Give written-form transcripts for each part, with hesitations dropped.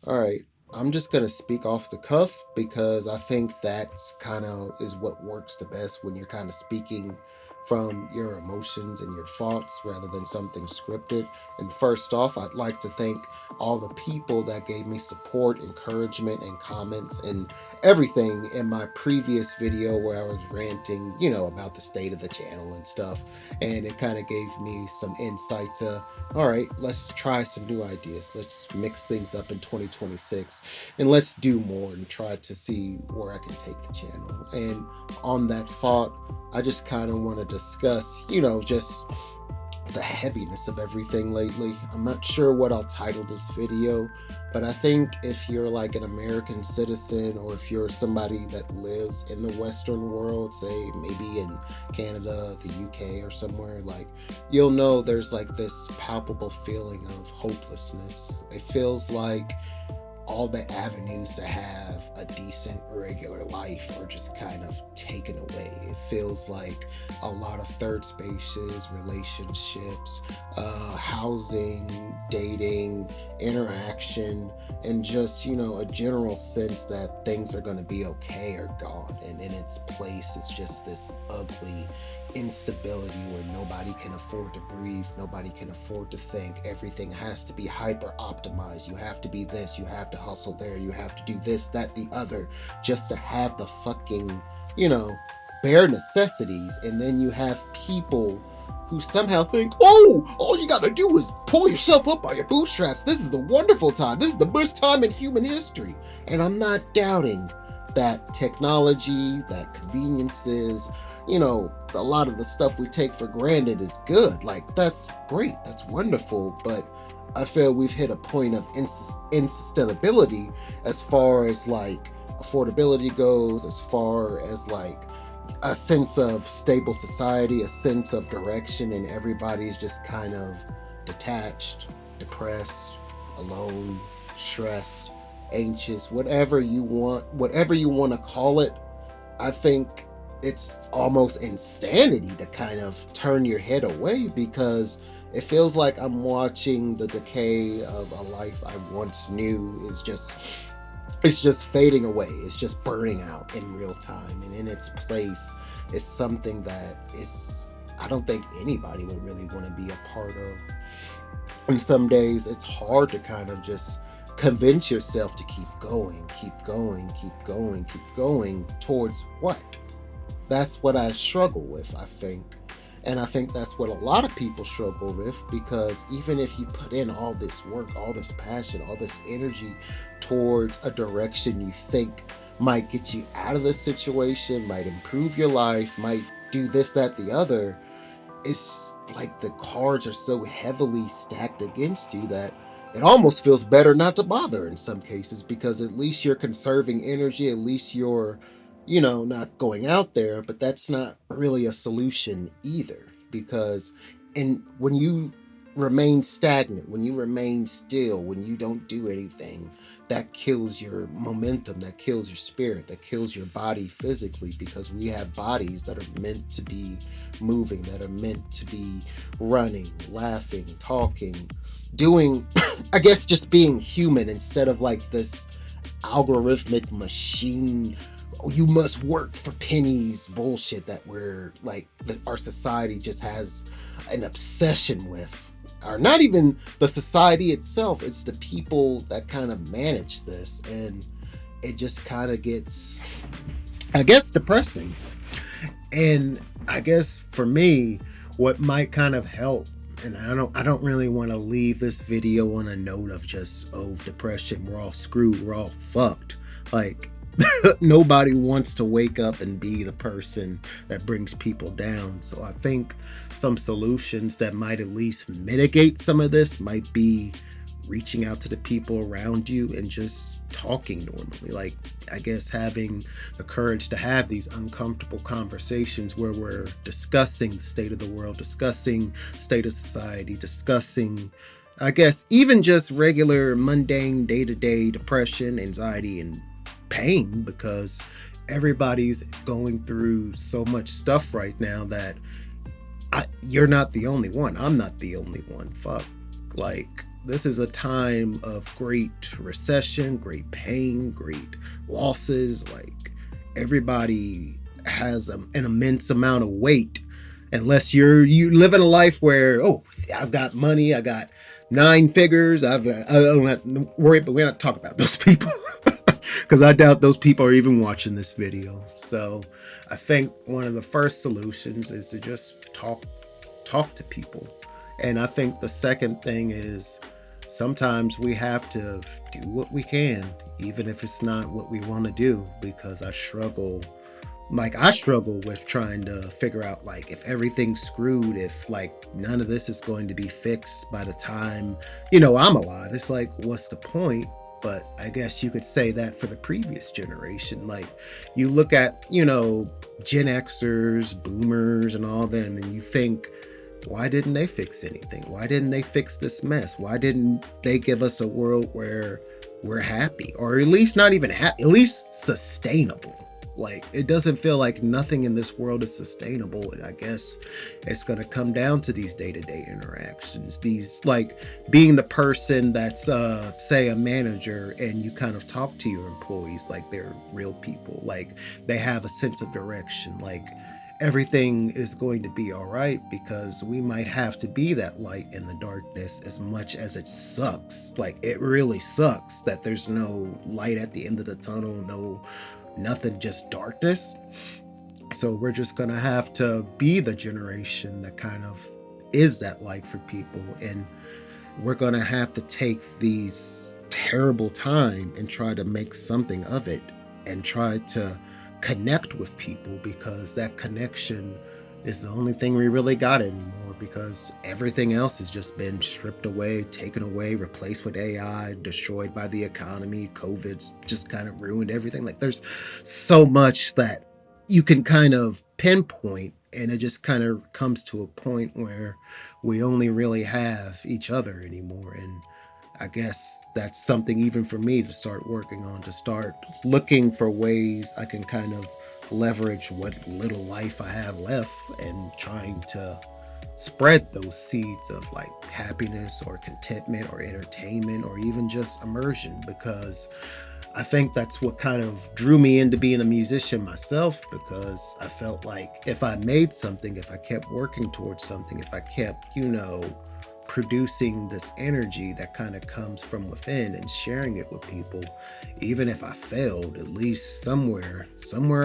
All right. I'm just going to speak off the cuff because I think that's kind of is what works the best when you're kind of speaking from your emotions and your thoughts rather than something scripted. And first off, I'd like to thank all the people that gave me support, encouragement, and comments and everything in my previous video where I was ranting, about the state of the channel and stuff. And it kind of gave me some insight to all right, let's try some new ideas. Let's mix things up in 2026 and let's do more and try to see where I can take the channel. And on that thought, I just kind of want to discuss, just the heaviness of everything lately. I'm not sure what I'll title this video, but I think if you're like an American citizen or if you're somebody that lives in the Western world, say maybe in Canada, the UK, or somewhere, like you'll know there's like this palpable feeling of hopelessness. It feels like all the avenues to have a decent regular life are just kind of taken away. It feels like a lot of third spaces, relationships, housing, dating, interaction, and just, a general sense that things are going to be okay are gone. And in its place, it's just this ugly instability where nobody can afford to breathe, nobody can afford to think. Everything has to be hyper optimized. You have to be this, you have to hustle there, you have to do this, that, the other, just to have the fucking, you know, bare necessities. And then you have people who somehow think, oh, all you gotta do is pull yourself up by your bootstraps. This is the wonderful time. This is the best time in human history. And I'm not doubting that technology, that conveniences, a lot of the stuff we take for granted is good. Like, that's great. That's wonderful. But I feel we've hit a point of insustainability as far as like affordability goes, as far as like a sense of stable society, a sense of direction, and everybody's just kind of detached, depressed, alone, stressed, anxious, whatever you want to call it. I think it's almost insanity to kind of turn your head away because it feels like I'm watching the decay of a life I once knew is just it's just fading away. It's just burning out in real time. And in its place is something that is I don't think anybody would really want to be a part of. And some days it's hard to kind of just convince yourself to keep going, keep going, keep going, keep going towards what? That's what I struggle with, I think. And I think that's what a lot of people struggle with because even if you put in all this work, all this passion, all this energy towards a direction you think might get you out of the situation, might improve your life, might do this, that, the other, it's like the cards are so heavily stacked against you that it almost feels better not to bother in some cases because at least you're conserving energy, at least you're, not going out there, but that's not really a solution either because and when you remain stagnant, when you remain still, when you don't do anything, that kills your momentum, that kills your spirit, that kills your body physically because we have bodies that are meant to be moving, that are meant to be running, laughing, talking, doing, I guess, just being human instead of like this algorithmic machine. You must work for pennies bullshit that we're like, that our society just has an obsession with. Or not even the society itself, it's the people that kind of manage this. And it just kind of gets, I guess, depressing. And I guess for me, what might kind of help, and I don't really want to leave this video on a note of just, oh, depression, we're all screwed, we're all fucked. Like nobody wants to wake up and be the person that brings people down. So I think some solutions that might at least mitigate some of this might be reaching out to the people around you and just talking normally. Like, I guess having the courage to have these uncomfortable conversations where we're discussing the state of the world, discussing state of society, discussing, I guess, even just regular mundane day-to-day depression, anxiety, and pain, because everybody's going through so much stuff right now that you're not the only one. I'm not the only one. Fuck. Like, this is a time of great recession, great pain, great losses. Like everybody has an immense amount of weight, unless you live in a life where, oh, I've got money, I got nine figures, I don't have to worry, but we're not talking about those people. Because I doubt those people are even watching this video. So I think one of the first solutions is to just talk to people. And I think the second thing is sometimes we have to do what we can, even if it's not what we want to do, because I struggle with trying to figure out, like, if everything's screwed, if like none of this is going to be fixed by the time I'm alive. It's like, what's the point? But I guess you could say that for the previous generation. Like, you look at Gen Xers, boomers, and all them, and you think, why didn't they fix anything? Why didn't they fix this mess? Why didn't they give us a world where we're happy, or at least not even happy, at least sustainable? Like, it doesn't feel like nothing in this world is sustainable. And I guess it's going to come down to these day-to-day interactions, these, like, being the person that's say a manager, and you kind of talk to your employees like they're real people, like they have a sense of direction, like everything is going to be all right, because we might have to be that light in the darkness. As much as it sucks, like it really sucks that there's no light at the end of the tunnel, nothing, just darkness. So we're just gonna have to be the generation that kind of is that light for people, and we're gonna have to take these terrible time and try to make something of it, and try to connect with people, because that connection is the only thing we really got anymore, because everything else has just been stripped away, taken away, replaced with AI, destroyed by the economy. COVID's just kind of ruined everything. Like, there's so much that you can kind of pinpoint, and it just kind of comes to a point where we only really have each other anymore. And I guess that's something even for me to start working on, to start looking for ways I can kind of leverage what little life I have left, and trying to spread those seeds of, like, happiness or contentment or entertainment or even just immersion, because I think that's what kind of drew me into being a musician myself, because I felt like if I made something, if I kept working towards something, if I kept, producing this energy that kind of comes from within and sharing it with people, even if I failed, at least somewhere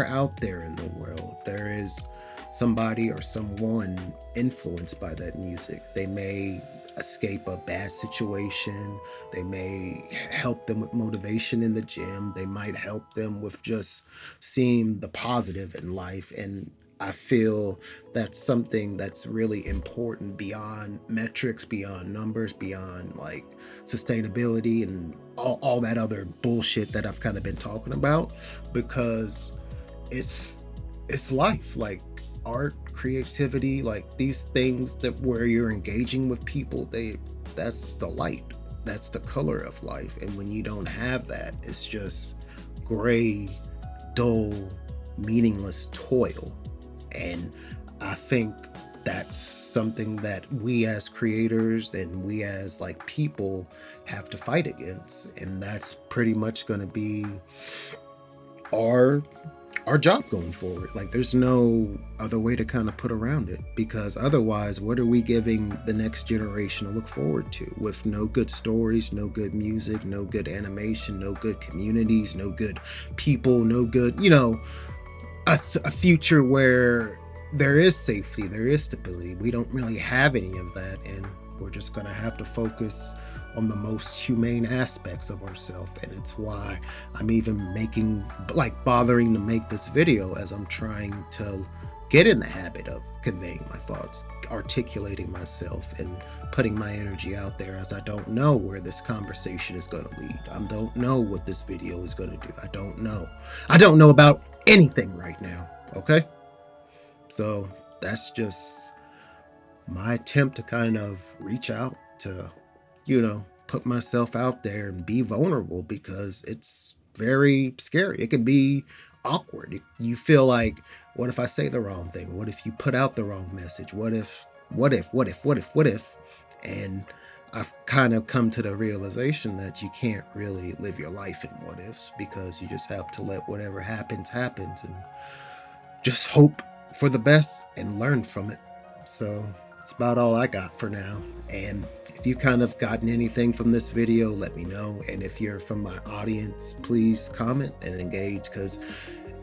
out there in the world, there is somebody or someone influenced by that music. They may escape a bad situation. They may help them with motivation in the gym. They might help them with just seeing the positive in life. And I feel that's something that's really important, beyond metrics, beyond numbers, beyond, like, sustainability and all that other bullshit that I've kind of been talking about, because it's life. Like, art, creativity, like these things that where you're engaging with people, that's the light, that's the color of life. And when you don't have that, it's just gray, dull, meaningless toil. And I think that's something that we as creators and we as, like, people have to fight against. And that's pretty much going to be our job going forward. Like, there's no other way to kind of put around it, because otherwise, what are we giving the next generation to look forward to, with no good stories, no good music, no good animation, no good communities, no good people, no good, a future where there is safety, there is stability. We don't really have any of that, and we're just going to have to focus on the most humane aspects of ourselves. And it's why I'm even bothering to make this video, as I'm trying to get in the habit of conveying my thoughts, articulating myself, and putting my energy out there, as I don't know where this conversation is going to lead. I don't know what this video is going to do. I don't know about anything right now. Okay? So that's just my attempt to kind of reach out to, put myself out there and be vulnerable, because it's very scary. It can be awkward. You feel like, what if I say the wrong thing? What if you put out the wrong message? What if? And I've kind of come to the realization that you can't really live your life in what ifs, because you just have to let whatever happens happens and just hope for the best and learn from it. So that's about all I got for now. And if you kind of gotten anything from this video, let me know. And if you're from my audience, please comment and engage, because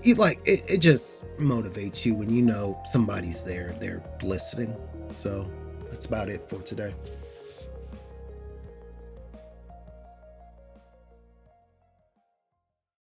it just motivates you when you know somebody's there, they're listening. So that's about it for today.